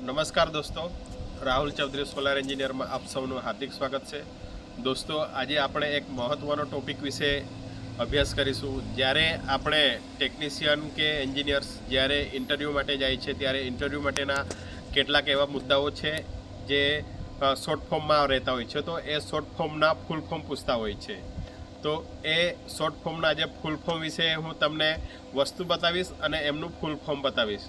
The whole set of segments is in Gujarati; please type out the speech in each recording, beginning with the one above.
નમસ્કાર દોસ્તો, રાહુલ ચૌધરી સોલાર એન્જિનિયરમાં આપ સૌનું હાર્દિક સ્વાગત છે. દોસ્તો, આજે આપણે એક મહત્ત્વનો ટોપિક વિશે અભ્યાસ કરીશું. જ્યારે આપણે ટેકનિશિયન કે એન્જિનિયર્સ જ્યારે ઇન્ટરવ્યૂ માટે જાય છે ત્યારે ઇન્ટરવ્યૂ માટેના કેટલાક એવા મુદ્દાઓ છે જે શોર્ટ ફોર્મમાં રહેતા હોય છે. તો એ શોર્ટ ફોર્મના ફૂલ ફોર્મ પૂછતા હોય છે. તો એ શોર્ટ ફોર્મના જે ફૂલ ફોર્મ વિશે હું તમને વસ્તુ બતાવીશ અને એમનું ફૂલ ફોર્મ બતાવીશ.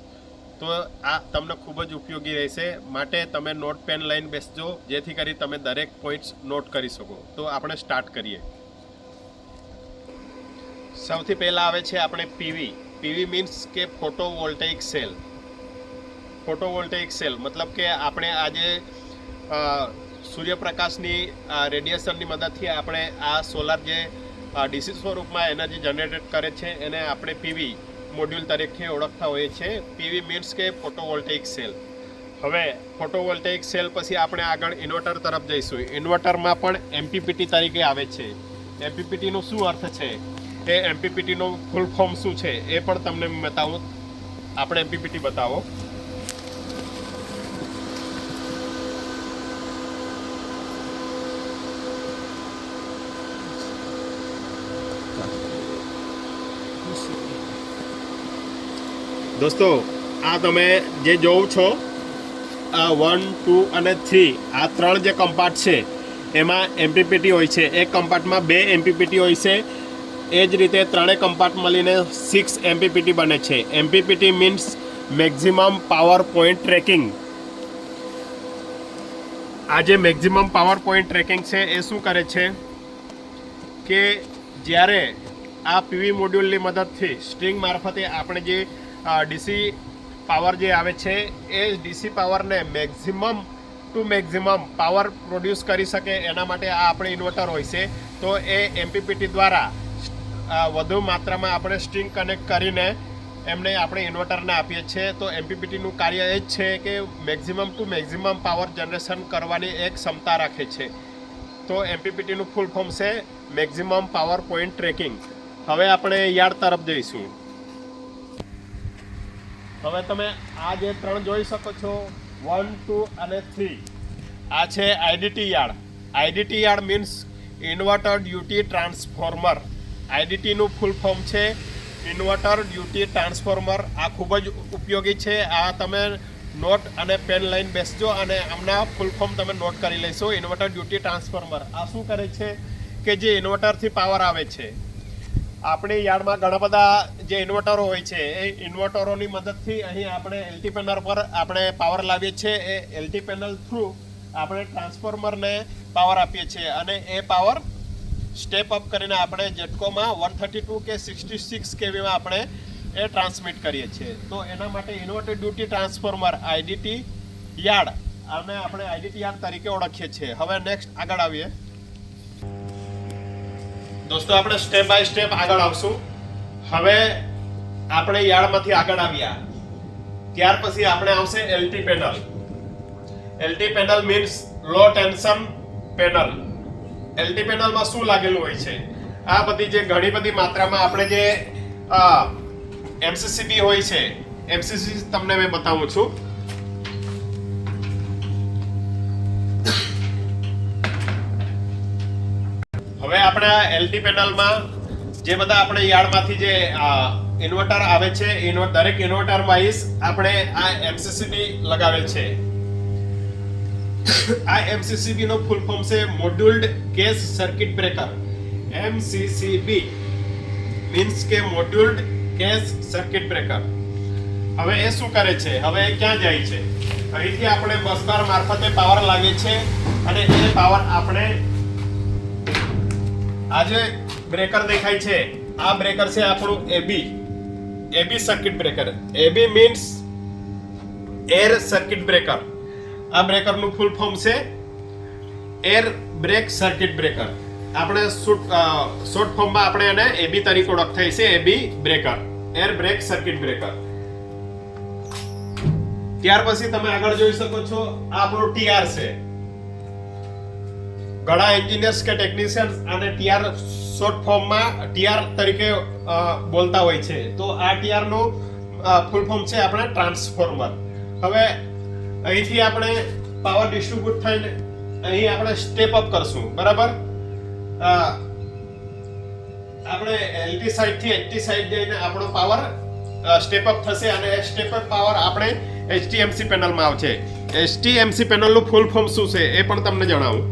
તો આ તમને ખૂબ જ ઉપયોગી રહેશે. માટે તમે નોટ પેન લઈને બેસજો, જેથી કરી તમે દરેક પોઈન્ટ્સ નોટ કરી શકો. તો આપણે સ્ટાર્ટ કરીએ. સૌથી પહેલાં આવે છે આપણે પીવી. પીવી મીન્સ કે ફોટોવોલ્ટેઇક સેલ. ફોટોવોલ્ટેઇક સેલ મતલબ કે આપણે આજે સૂર્યપ્રકાશની રેડિયેશનની મદદથી આપણે આ સોલાર જે ડીસી સ્વરૂપમાં એનર્જી જનરેટ કરે છે એને આપણે પીવી મોડ્યુલ તરીકે ઓળખતા હોઈએ છીએ. પીવી મીન્સ કે ફોટોવોલ્ટેઇક સેલ. હવે ફોટોવોલ્ટેઇક સેલ પછી આપણે આગળ ઇન્વર્ટર તરફ જઈશું. ઇન્વર્ટરમાં પણ એમપીપીટી તરીકે આવે છે. એમપીપીટીનો શું અર્થ છે, એ એમપીપીટીનો ફૂલ ફોર્મ શું છે એ પણ તમને બતાવું. આપણે એમપીપીટી બતાવો. દોસ્તો, આ તમે જે જોવો છો, આ 1, 2 અને 3 આ ત્રણ જે કમ્પાર્ટ છે એમાં એમપીપીટી હોય છે. એક કમ્પાર્ટમાં 2 એમપીપીટી હોય છે. એ જ રીતે ત્રણેય કમ્પાર્ટ મળીને 6 એમપીપીટી બને છે. MPPT means maximum power point tracking. આ જે મેક્સિમમ પાવર પોઈન્ટ ટ્રેકિંગ છે એ શું કરે છે કે જ્યારે આ પીવી મોડ્યુલની મદદથી સ્ટ્રિંગ મારફતે આપણે જે ડીસી પાવર જે આવે છે એ ડીસી પાવરને maximum to maximum power produce કરી શકે એના માટે આ આપણે ઇન્વર્ટર હોય છે. તો એ એમપીપીટી દ્વારા વધુ માત્રામાં આપણે સ્ટ્રિંગ કનેક્ટ કરીને એમને આપણે ઇન્વર્ટરને આપીએ છીએ. તો એમપીપીટીનું કાર્ય એ જ છે કે maximum to maximum power generation કરવાની એક ક્ષમતા રાખે છે. તો એમપીપીટીનું ફૂલ ફોર્મ છે મેક્સિમમ પાવર પોઈન્ટ ટ્રેકિંગ. હવે આપણે યાર્ડ તરફ જઈશું. હવે તમે આ જે ત્રણ જોઈ શકો છો, 1, 2 અને 3, આ છે IDT yard. IDT yard means inverter duty transformer. આઈડીટીનું ફૂલ ફોર્મ છે ઇન્વર્ટર ડ્યુટી ટ્રાન્સફોર્મર. આ ખૂબ જ ઉપયોગી છે. આ તમે નોટ અને પેન લઈને બેસજો અને આમના ફૂલ ફોર્મ તમે નોટ કરી લેશો. ઇન્વર્ટર ડ્યુટી ટ્રાન્સફોર્મર આ શું કરે છે કે જે ઇન્વર્ટરથી પાવર આવે છે. આપણી યાર્ડમાં ઘણા બધા જે ઇન્વર્ટરો હોય છે એ ઇન્વર્ટરોની મદદથી અહીં આપણે એલટી પેનલ પર આપણે પાવર લાવીએ છીએ. એ એલટી પેનલ થ્રુ આપણે ટ્રાન્સફોર્મરને પાવર આપીએ છીએ અને એ પાવર સ્ટેપ અપ કરીને આપણે જેટકોમાં 132 કે 66 કેવીમાં આપણે એ ટ્રાન્સમિટ કરીએ છીએ. તો એના માટે ઇન્વર્ટર ડ્યુટી ટ્રાન્સફોર્મર આઈડીટી યાર્ડ આને આપણે આઈડીટી યાર્ડ તરીકે ઓળખીએ છીએ. હવે નેક્સ્ટ આગળ આવીએ. દોસ્તો, આપણે સ્ટેપ બાય સ્ટેપ આગળ આવશું. હવે આપણે યાર્ડમાંથી આગળ આવ્યા ત્યાર પછી આપણે આવશે LT panel. LT panel means low tension panel. LT પેનલમાં શું લાગેલું હોય છે? આ બધી જે ઘણી બધી માત્રામાં આપણે જે એમસીસીબી હોય છે, એમસીસી તમને મેં બતાવું છું. હવે આપણે એલટી પેનલમાં જે બધા આપણે યાર્ડમાંથી જે ઇન્વર્ટર આવે છે, દરેક ઇન્વર્ટર વાઇઝ આપણે આ એમસીસીબી લગાવેલ છે. આ એમસીસીબી નો ફૂલ ફોર્મ છે મોડ્યુલ્ડ કેસ સર્કિટ બ્રેકર. એમસીસીબી મીન્સ કે મોડ્યુલ્ડ કેસ સર્કિટ બ્રેકર. હવે એ શું કરે છે? હવે એ ક્યાં જાય છે? અહીંથી આપણે બસબાર મારફતે પાવર લાવીએ છીએ અને એ પાવર આપણે આ જે બ્રેકર દેખાય છે, આ બ્રેકર છે આપણું AB circuit breaker. AB means air circuit breaker. આ બ્રેકરનું ફૂલ ફોર્મ છે એર બ્રેક સર્કિટ બ્રેકર. આપણે શોર્ટ ફોર્મમાં આપણે એને એબી તરીકે ઓળખતા છે. AB breaker, air break circuit breaker. ત્યાર પછી તમે આગળ જોઈ શકો છો, આ આપણું ટીઆર છે. ઘણા એન્જિનિયર્સ કે ટેકનિશિયન્સ આને ટીઆર શોર્ટ ફોર્મમાં ટીઆર તરીકે બોલતા હોય છે. તો આ ટીઆર નું ફૂલ ફોર્મ છે આપણે ટ્રાન્સફોર્મર. હવે અહીંથી આપણે પાવર ડિસ્ટ્રીબ્યુટ થઈને અહીં આપણે સ્ટેપ અપ કરશું, બરાબર. આપણે એલટી સાઈડ થી એચટી સાઈડ જઈને આપણો પાવર સ્ટેપ અપ થશે અને એ સ્ટેપ અપ પાવર આપણે એચટીએમસી પેનલમાં આવશે. એચટીએમસી પેનલનું ફૂલ ફોર્મ શું છે એ પણ તમને જણાવું.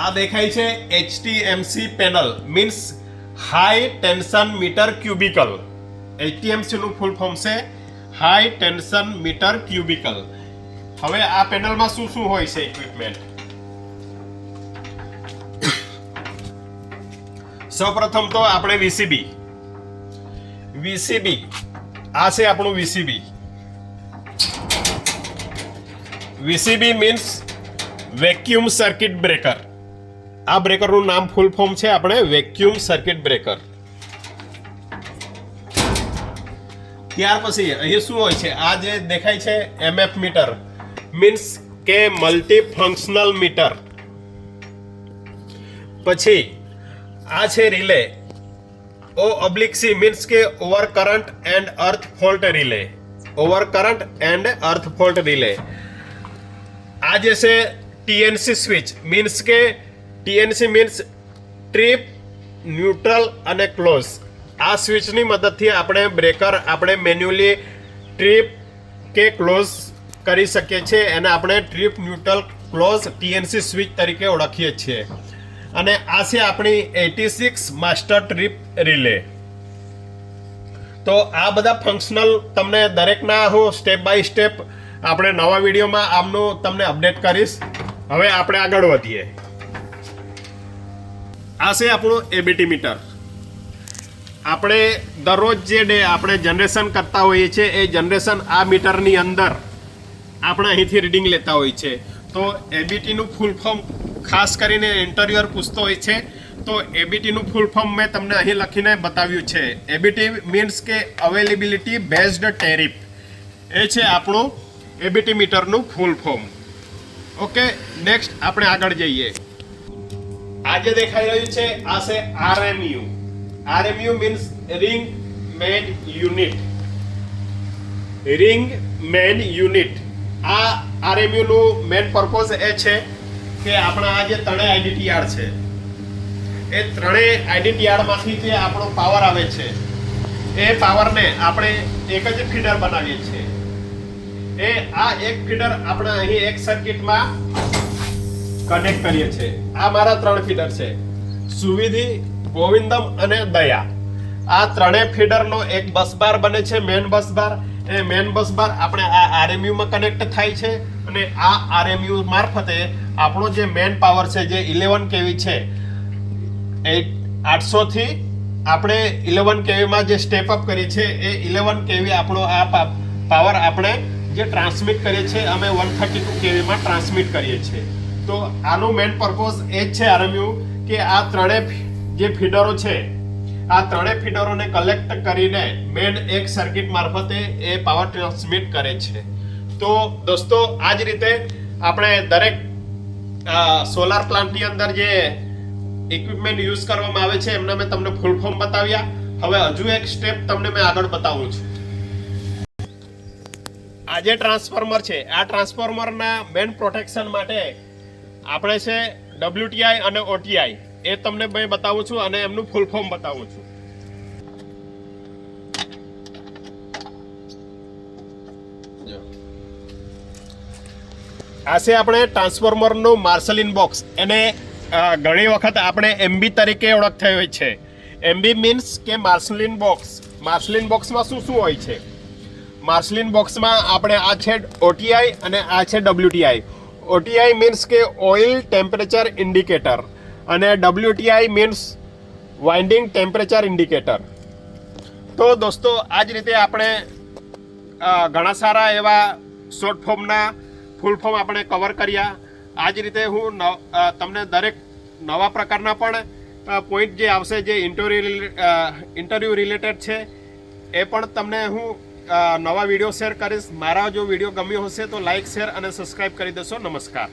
આ દેખાય છે HTMC panel means high tension meter cubicle. HTMC નું ફૂલ ફોર્મ છે હાઈ ટેન્શન મીટર ક્યુબિકલ. હવે આ પેનલમાં શું શું હોય છે ઇક્વિપમેન્ટ? સૌપ્રથમ તો આપણે વીસીબી આ છે આપણું વીસીબી મીન્સ વેક્યુમ સર્કિટ બ્રેકર. આ બ્રેકરનું નામ ફૂલ ફોર્મ છે આપણે વેક્યુમ સર્કિટ બ્રેકર. ત્યાર પછી અહીં શું હોય છે? આ જે દેખાય છે એમએફ મીટર મીન્સ કે મલ્ટી ફંક્શનલ મીટર. પછી આ છે રિલે O/C મીન્સ કે over current and earth fault relay. આ જે છે ટીએનસી સ્વિચ મીન્સ કે ટીએનસી મીન્સ ટ્રીપ, ન્યુટ્રલ અને ક્લોઝ. આ સ્વિચની મદદથી આપણે બ્રેકર આપણે મેન્યુઅલી ટ્રીપ કે ક્લોઝ કરી શકીએ છીએ. એને આપણે ટ્રીપ, ન્યુટ્રલ, ક્લોઝ ટીએનસી સ્વિચ તરીકે ઓળખીએ છીએ. અને આ છે આપણી 86 માસ્ટર ટ્રીપ રિલે. તો આ બધા ફંક્શનલ તમને દરેકના હું સ્ટેપ બાય સ્ટેપ આપણે નવા વિડીયોમાં આમનું તમને અપડેટ કરીશ. હવે આપણે આગળ વધીએ. આ છે આપણું એબીટી મીટર. આપણે દરરોજ જે ડે આપણે જનરેશન કરતા હોઈએ છીએ એ જનરેશન આ મીટરની અંદર આપણે અહીંથી રીડિંગ લેતા હોઈએ છીએ. તો એબીટીનું ફૂલ ફોર્મ ખાસ કરીને ઇન્ટરવ્યુઅર પૂછતો હોય છે. તો એબીટીનું ફૂલ ફોર્મ મેં તમને અહીં લખીને બતાવ્યું છે. એબીટી મીન્સ કે અવેલેબિલિટી બેઝડ ટેરિફ. એ છે આપણું એબીટી મીટરનું ફૂલ ફોર્મ. ઓકે, નેક્સ્ટ આપણે આગળ જઈએ. આ જે દેખાઈ રહ્યું છે આ છે RMU. RMU means ring main unit. આ આરએમયુ નું મેન પર્પઝ એ છે કે આપણા આ જે ત્રણેય આઈડીટી યાર્ડ છે એ ત્રણેય આઈડીટી યાર્ડમાંથી જે આપણો પાવર આવે છે એ પાવરને આપણે એક જ ફીડર બનાવીએ છીએ. આ એક ફીડર આપણે અહીં એક સર્કિટમાં કનેક્ટ કરીએ છીએ. આ મારા 3 ફીડર છે, સુવિધિ, ગોવિંદમ અને દયા. આ ત્રણેય ફીડરનો એક બસ બાર બને છે, મેન બસ બાર. એ મેન બસ બાર આપણે આ આરએમયુ માં કનેક્ટ થાય છે અને આ આરએમયુ મારફતે આપણો જે મેન પાવર છે જે 11 કેવી છે એ 800 થી આપણે 11 કેવી માં જે સ્ટેપ અપ કરી છે એ 11 કેવી આપણો આ પાવર આપણે જે ટ્રાન્સમિટ કરીએ છીએ અમે 132 કેવી માં ટ્રાન્સમિટ કરીએ છીએ. તો આનો મેન પર્પઝ એ જ છે આરએમયુ કે આ ત્રણેય જે ફીડરો છે આ ત્રણેય ફીડરોને કલેક્ટ કરીને મેન એક સર્કિટ મારફતે એ પાવર ટ્રાન્સમિટ કરે છે. તો દોસ્તો આ જ રીતે આપણે દરેક સોલાર પ્લાન્ટની અંદર જે ઇક્વિપમેન્ટ યુઝ કરવામાં આવે છે એમના મેં તમને ફૂલ ફોર્મ બતાવ્યા. હવે હજુ એક સ્ટેપ તમને મેં આગળ બતાવું છું. આ જે ટ્રાન્સફોર્મર છે આ ટ્રાન્સફોર્મરના મેન પ્રોટેક્શન માટે આપણે છે WTI અને OTI એ તમને મેં બતાવું છું અને એમનું ફૂલ ફોર્મ બતાવું છું. આ છે આપણે ટ્રાન્સફોર્મરનું માર્શલિન બોક્સ. એને ઘણી વખત આપણે MB તરીકે ઓળખતા હોય છે. MB મીન્સ કે માર્શલિન બોક્સ. માર્શલિન બોક્સમાં શું શું હોય છે? માર્શલિન બોક્સમાં આપણે આ છે OTI અને આ છે WTI. OTI મીન્સ કે ઓઇલ ટેમ્પરેચર ઇન્ડિકેટર અને WTI means winding temperature indicator. તો દોસ્તો આ જ રીતે આપણે ઘણા સારા એવા શોર્ટ ફોર્મના ફૂલ ફોર્મ આપણે કવર કર્યા. આ જ રીતે હું તમને દરેક નવા પ્રકારના પણ પોઈન્ટ જે આવશે જે ઇન્ટરવ્યૂ રિલેટેડ છે એ પણ તમને હું નવા વિડીયો શેર કરીશ. મારા જો વિડીયો ગમ્યો હશે તો લાઇક, શેર અને સબસ્ક્રાઇબ કરી દેશો. નમસ્કાર.